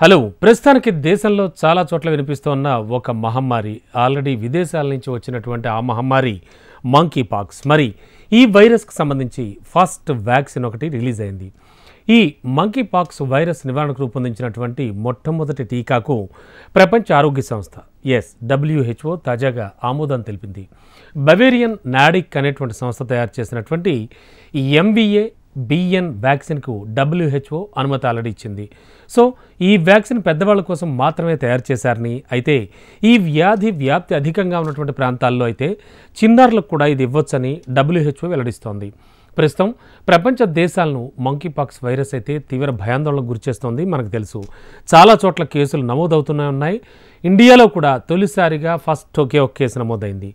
Hello ప్రస్తుతానికి దేశంలో చాలా చోట్ల వినిపిస్తున్న ఒక మహమ్మారి ఆల్రెడీ విదేశాల నుంచి వచ్చినటువంటి ఆ మహమ్మారి మంకీ పాక్స్. మరి ఈ వైరస్కి సంబంధించి ఫస్ట్ వ్యాక్సిన్ ఒకటి రిలీజ్ అయింది. ఈ మంకీ పాక్స్ వైరస్ నివారణకు రూపొందించినటువంటి మొట్టమొదటి టీకాకు ప్రపంచ ఆరోగ్య సంస్థ WHO తాజాగా ఆమోదం తెలిపింది. బవేరియన్ నాడిక్ అనేటువంటి సంస్థ తయారు చేసినటువంటి MVA-BN వ్యాక్సిన్కు WHO అనుమతి ఆల్రెడీ ఇచ్చింది. సో ఈ వ్యాక్సిన్ పెద్దవాళ్ళ కోసం మాత్రమే తయారు చేశారని, అయితే ఈ వ్యాధి వ్యాప్తి అధికంగా ఉన్నటువంటి ప్రాంతాల్లో అయితే చిన్నారులకు కూడా ఇది ఇవ్వొచ్చని WHO వెల్లడిస్తోంది. ప్రస్తుతం ప్రపంచ దేశాలను మంకీ పాక్స్ వైరస్ అయితే తీవ్ర భయాందోళనకు గురిచేస్తోంది. మనకు తెలుసు చాలా చోట్ల కేసులు నమోదవుతూనే ఉన్నాయి. ఇండియాలో కూడా తొలిసారిగా ఫస్ట్ ఒకే ఒక కేసు నమోదైంది.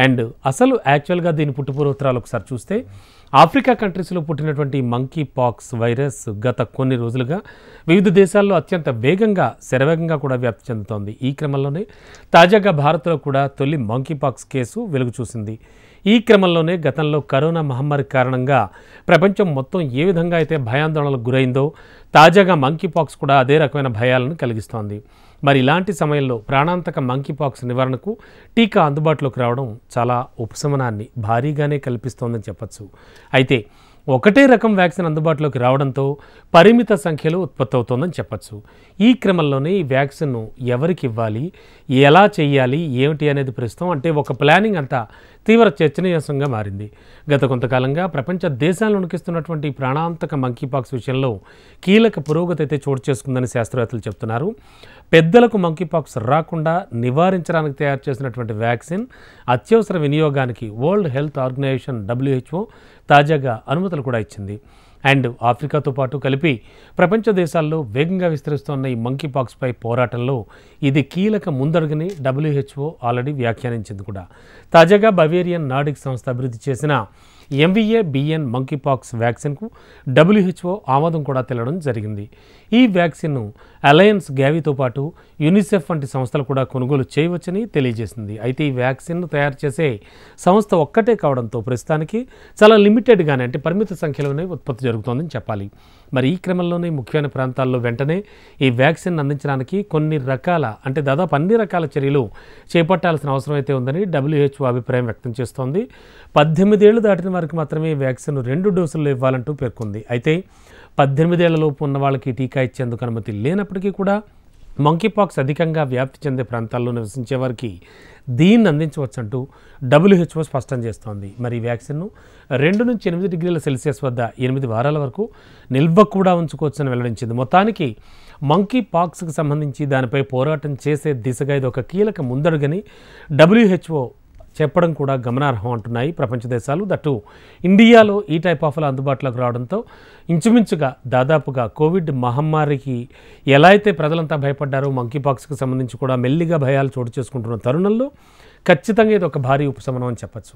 అండ్ అసలు యాక్చువల్గా దీని పుట్టుపూర్వోత్తరాలు ఒకసారి చూస్తే ఆఫ్రికా కంట్రీస్లో పుట్టినటువంటి మంకీ పాక్స్ వైరస్ గత కొన్ని రోజులుగా వివిధ దేశాల్లో అత్యంత వేగంగా శరవేగంగా కూడా వ్యాప్తి చెందుతోంది. ఈ క్రమంలోనే తాజాగా భారత్లో కూడా తొలి మంకీ పాక్స్ కేసు వెలుగు చూసింది. ఈ క్రమంలోనే గతంలో కరోనా మహమ్మారి కారణంగా ప్రపంచం మొత్తం ఏ విధంగా అయితే భయాందోళనలకు గురైందో తాజాగా మంకీ పాక్స్ కూడా అదే రకమైన భయాలను కలిగిస్తోంది. మరి ఇలాంటి సమయంలో ప్రాణాంతక మంకీ పాక్స్ నివారణకు టీకా అందుబాటులోకి రావడం చాలా ఉపశమనాన్ని భారీగానే కల్పిస్తోందని చెప్పచ్చు. అయితే ఒకటే రకం వ్యాక్సిన్ అందుబాటులోకి రావడంతో పరిమిత సంఖ్యలో ఉత్పత్తి అవుతోందని చెప్పచ్చు. ఈ క్రమంలోనే ఈ వ్యాక్సిన్ను ఎవరికి ఇవ్వాలి, ఎలా చేయాలి, ఏమిటి అనేది ప్రస్తుతం అంటే ఒక ప్లానింగ్ అంతా తీవ్ర చర్చనీయాంశంగా మారింది. గత కొంతకాలంగా ప్రపంచ దేశాలను వణికిస్తున్నటువంటి ప్రాణాంతక మంకీ పాక్స్ విషయంలో కీలక పురోగతి అయితే చోటు చేసుకుందని శాస్త్రవేత్తలు చెప్తున్నారు. పెద్దలకు మంకీ పాక్స్ రాకుండా నివారించడానికి తయారు చేసినటువంటి వ్యాక్సిన్ అత్యవసర వినియోగానికి వరల్డ్ హెల్త్ ఆర్గనైజేషన్ WHO తాజాగా అనుమతులు కూడా ఇచ్చింది. అండ్ ఆఫ్రికాతో పాటు కలిపి ప్రపంచ దేశాల్లో వేగంగా విస్తరిస్తున్న ఈ మంకీ పాక్స్పై పోరాటంలో ఇది కీలక ముందడుగని WHO ఆల్రెడీ వ్యాఖ్యానించింది కూడా. తాజాగా బవేరియన్ నాడిక్ సంస్థ అభివృద్ధి చేసిన MVA-BN మంకీ పాక్స్ వ్యాక్సిన్కు WHO ఆమోదం కూడా తెలవడం జరిగింది. ఈ వ్యాక్సిన్ను అలయన్స్ గ్యావీతో పాటు యూనిసెఫ్ వంటి సంస్థలు కూడా కొనుగోలు చేయవచ్చని తెలియజేసింది. అయితే ఈ వ్యాక్సిన్ను తయారు చేసే సంస్థ ఒక్కటే కావడంతో ప్రస్తుతానికి చాలా లిమిటెడ్గానే అంటే పరిమిత సంఖ్యలోనే ఉత్పత్తి జరుగుతోందని చెప్పాలి. మరి ఈ క్రమంలోనే ముఖ్యమైన ప్రాంతాల్లో వెంటనే ఈ వ్యాక్సిన్ అందించడానికి కొన్ని రకాల అంటే దాదాపు అన్ని రకాల చర్యలు చేపట్టాల్సిన అవసరం అయితే ఉందని WHO అభిప్రాయం వ్యక్తం చేస్తోంది. 18 ఏళ్లు దాటిన వారికి మాత్రమే ఈ వ్యాక్సిన్ 2 డోసుల్లో ఇవ్వాలంటూ పేర్కొంది. అయితే 18 ఏళ్లలోపు ఉన్న వాళ్ళకి టీకా ఇచ్చేందుకు అనుమతి లేనప్పటికీ కూడా మంకీ పాక్స్ అధికంగా వ్యాప్తి చెందే ప్రాంతాల్లో నివసించే వారికి దీన్ని అందించవచ్చంటూ WHO స్పష్టం చేస్తోంది. మరి ఈ వ్యాక్సిన్ను 2 నుంచి 8 డిగ్రీల సెల్సియస్ వద్ద 8 వారాల వరకు నిల్వ కూడా ఉంచుకోవచ్చని వెల్లడించింది. మొత్తానికి మంకీ పాక్స్కి సంబంధించి దానిపై పోరాటం చేసే దిశగా ఇది ఒక కీలక ముందడుగని WHO చెప్పడం కూడా గమనార్హం అంటున్నాయి ప్రపంచ దేశాలు. దట్టు ఇండియాలో ఈ టైప్ ఆఫ్లు అందుబాటులోకి రావడంతో ఇంచుమించుగా దాదాపుగా కోవిడ్ మహమ్మారికి ఎలా అయితే ప్రజలంతా భయపడ్డారో మంకీ పాక్స్కి సంబంధించి కూడా మెల్లిగా భయాలు చోటు చేసుకుంటున్న తరుణంలో ఖచ్చితంగా ఇది ఒక భారీ ఉపశమనం అని చెప్పచ్చు.